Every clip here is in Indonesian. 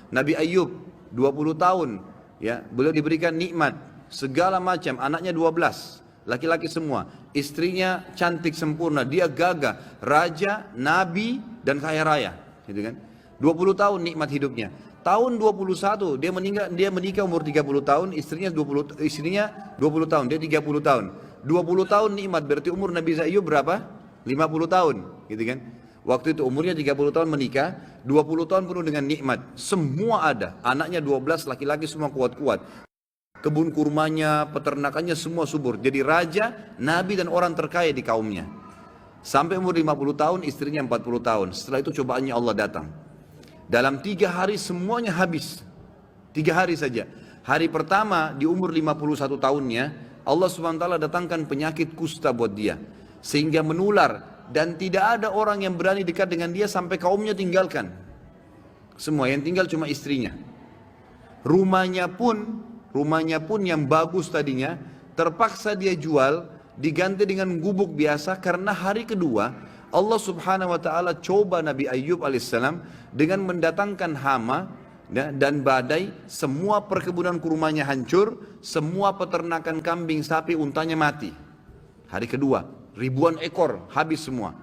Nabi Ayub 20 tahun, ya, beliau diberikan nikmat segala macam, anaknya 12, laki-laki semua, istrinya cantik sempurna, dia gagah, raja, nabi dan kaya raya, gitu kan. 20 tahun nikmat hidupnya. Tahun 21 dia menikah umur 30 tahun, istrinya 20 tahun, dia 30 tahun. 20 tahun nikmat, berarti umur Nabi Ayub berapa? 50 tahun, gitu kan. Waktu itu umurnya 30 tahun menikah, 20 tahun penuh dengan nikmat. Semua ada, anaknya 12, laki-laki semua kuat-kuat. Kebun kurmanya, peternakannya semua subur. Jadi raja, nabi dan orang terkaya di kaumnya. Sampai umur 50 tahun, istrinya 40 tahun. Setelah itu cobaannya Allah datang. Dalam 3 hari semuanya habis. 3 hari saja. Hari pertama di umur 51 tahunnya, Allah SWT datangkan penyakit kusta buat dia. Sehingga menular. Dan tidak ada orang yang berani dekat dengan dia sampai kaumnya tinggalkan. Semua yang tinggal cuma istrinya. Rumahnya pun yang bagus tadinya, terpaksa dia jual, diganti dengan gubuk biasa karena hari kedua Allah Subhanahu wa taala coba Nabi Ayub alaihissalam dengan mendatangkan hama dan badai, semua perkebunan kurmanya hancur, semua peternakan kambing, sapi, untanya mati. Hari kedua, ribuan ekor habis semua.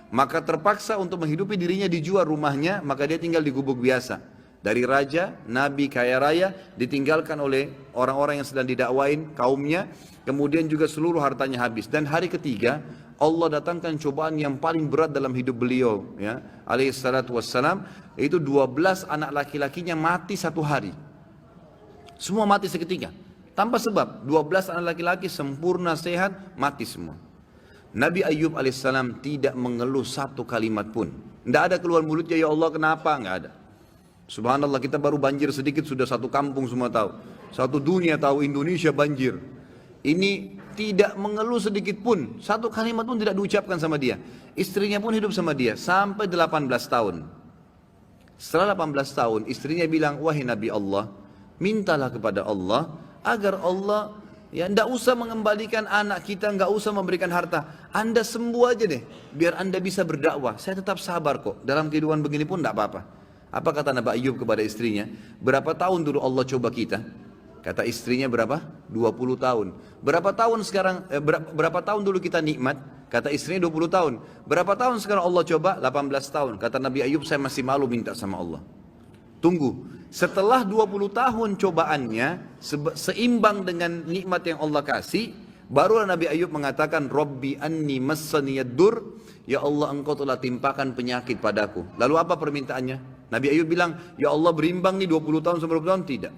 Maka terpaksa untuk menghidupi dirinya dijual rumahnya, maka dia tinggal di gubuk biasa. Dari raja, nabi, kaya raya, ditinggalkan oleh orang-orang yang sedang didakwain kaumnya, kemudian juga seluruh hartanya habis. Dan hari ketiga, Allah datangkan cobaan yang paling berat dalam hidup beliau, ya, alaihi salatu wassalam, itu 12 anak laki-lakinya mati satu hari. Semua mati seketika, tanpa sebab. 12 anak laki-laki sempurna, sehat, mati semua. Nabi Ayub alaihissalam tidak mengeluh satu kalimat pun. Tidak ada keluar mulutnya, ya Allah kenapa, nggak ada. Subhanallah, kita baru banjir sedikit sudah satu kampung semua tahu. Satu dunia tahu Indonesia banjir. Ini tidak mengeluh sedikit pun. Satu kalimat pun tidak diucapkan sama dia. Istrinya pun hidup sama dia sampai 18 tahun. Setelah 18 tahun istrinya bilang, wahai Nabi Allah, mintalah kepada Allah agar Allah, ya, tidak usah mengembalikan anak kita, nggak usah memberikan harta. Anda sembuh aja deh, biar Anda bisa berdakwah. Saya tetap sabar kok. Dalam kehidupan begini pun tidak apa-apa. Apa kata Nabi Ayub kepada istrinya? Berapa tahun dulu Allah coba kita? Kata istrinya berapa? 20 tahun. Berapa tahun sekarang? Berapa tahun dulu kita nikmat? Kata istrinya 20 tahun. Berapa tahun sekarang Allah coba? 18 tahun. Kata Nabi Ayub, saya masih malu minta sama Allah. Tunggu. Setelah 20 tahun cobaannya, seimbang dengan nikmat yang Allah kasih, barulah Nabi Ayub mengatakan, Rabbi anni massaniyad dur, ya Allah engkau telah timpakan penyakit padaku. Lalu apa permintaannya? Nabi Ayub bilang, ya Allah berimbang nih 20 tahun, 10 tahun, tidak.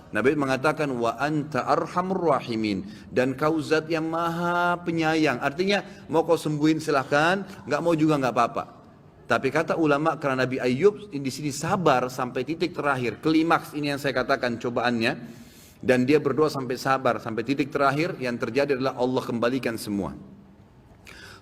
Nabi Ayub mengatakan, wa anta arhamur rahimin, dan kau zat yang maha penyayang. Artinya, mau kau sembuhin silahkan, nggak mau juga nggak apa-apa. Tapi kata ulama, karena Nabi Ayub di sini sabar sampai titik terakhir, klimaks ini yang saya katakan cobaannya, dan dia berdoa sampai sabar, sampai titik terakhir, yang terjadi adalah Allah kembalikan semua.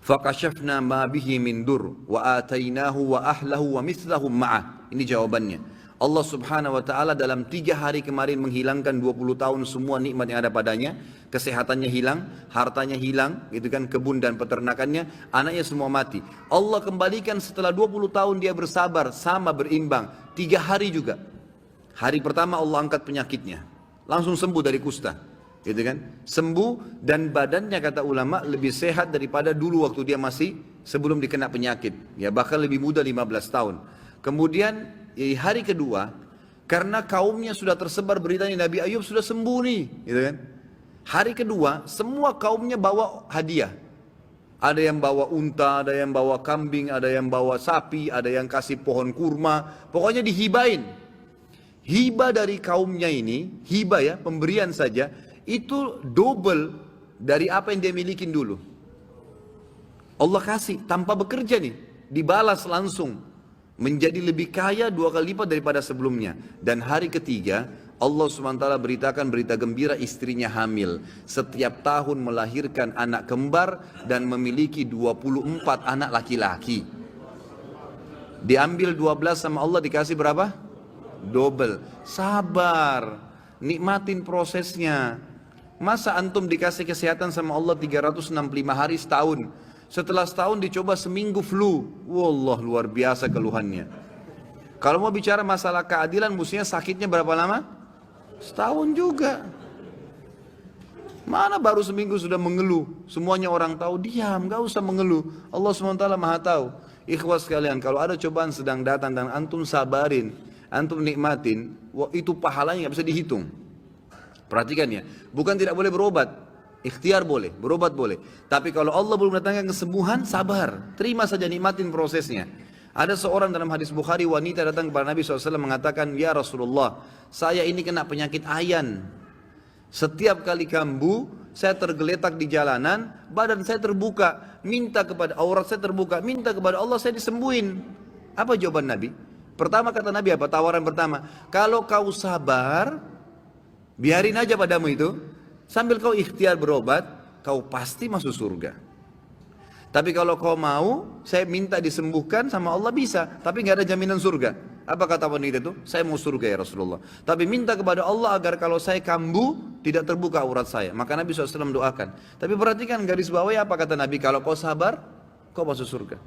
Fakashafna ma bihi min dur wa atainahu wa ahlahu wa mithlahum ma'ah. Ini jawabannya. Allah Subhanahu wa taala dalam 3 hari kemarin menghilangkan 20 tahun semua nikmat yang ada padanya, kesehatannya hilang, hartanya hilang, gitu kan, kebun dan peternakannya, anaknya semua mati. Allah kembalikan setelah 20 tahun dia bersabar sama berimbang, 3 hari juga. Hari pertama Allah angkat penyakitnya, langsung sembuh dari kusta. Gitu kan, sembuh, dan badannya kata ulama lebih sehat daripada dulu waktu dia masih sebelum dikena penyakit, ya, bahkan lebih muda 15 tahun. Kemudian hari kedua, karena kaumnya sudah tersebar berita ini Nabi Ayub sudah sembuh nih, gitu kan. Hari kedua semua kaumnya bawa hadiah. Ada yang bawa unta, ada yang bawa kambing, ada yang bawa sapi, ada yang kasih pohon kurma, pokoknya dihibain. Hibah dari kaumnya ini, hibah ya, pemberian saja, itu double dari apa yang dia milikin dulu. Allah kasih tanpa bekerja nih, dibalas langsung, menjadi lebih kaya 2 kali lipat daripada sebelumnya. Dan hari ketiga Allah SWT beritakan berita gembira, istrinya hamil, setiap tahun melahirkan anak kembar dan memiliki 24 anak laki-laki. Diambil 12 sama Allah, dikasih berapa? Double. Sabar, nikmatin prosesnya. Masa antum dikasih kesehatan sama Allah 365 hari setahun, setelah setahun dicoba seminggu flu, wallah luar biasa keluhannya. Kalau mau bicara masalah keadilan, mestinya sakitnya berapa lama? Setahun juga. Mana baru seminggu sudah mengeluh, semuanya orang tahu, diam, gak usah mengeluh. Allah SWT maha tahu. Ikhwas sekalian, kalau ada cobaan sedang datang dan antum sabarin, antum nikmatin, itu pahalanya gak bisa dihitung. Perhatikan ya, bukan tidak boleh berobat, ikhtiar boleh, berobat boleh. Tapi kalau Allah belum datangkan kesembuhan, sabar, terima saja, nikmatin prosesnya. Ada seorang dalam hadis Bukhari, wanita datang kepada Nabi SAW mengatakan, ya Rasulullah, saya ini kena penyakit ayan. Setiap kali kambuh, saya tergeletak di jalanan, badan saya terbuka, minta kepada aurat saya terbuka, minta kepada Allah saya disembuhin. Apa jawaban Nabi? Pertama kata Nabi apa? Tawaran pertama, kalau kau sabar, biarin aja padamu itu, sambil kau ikhtiar berobat, kau pasti masuk surga. Tapi kalau kau mau, saya minta disembuhkan sama Allah bisa, tapi nggak ada jaminan surga. Apa kata wanita itu? Saya mau surga ya Rasulullah. Tapi minta kepada Allah agar kalau saya kambuh, tidak terbuka aurat saya. Maka Nabi SAW doakan. Tapi perhatikan garis bawahnya apa kata Nabi? Kalau kau sabar, kau masuk surga.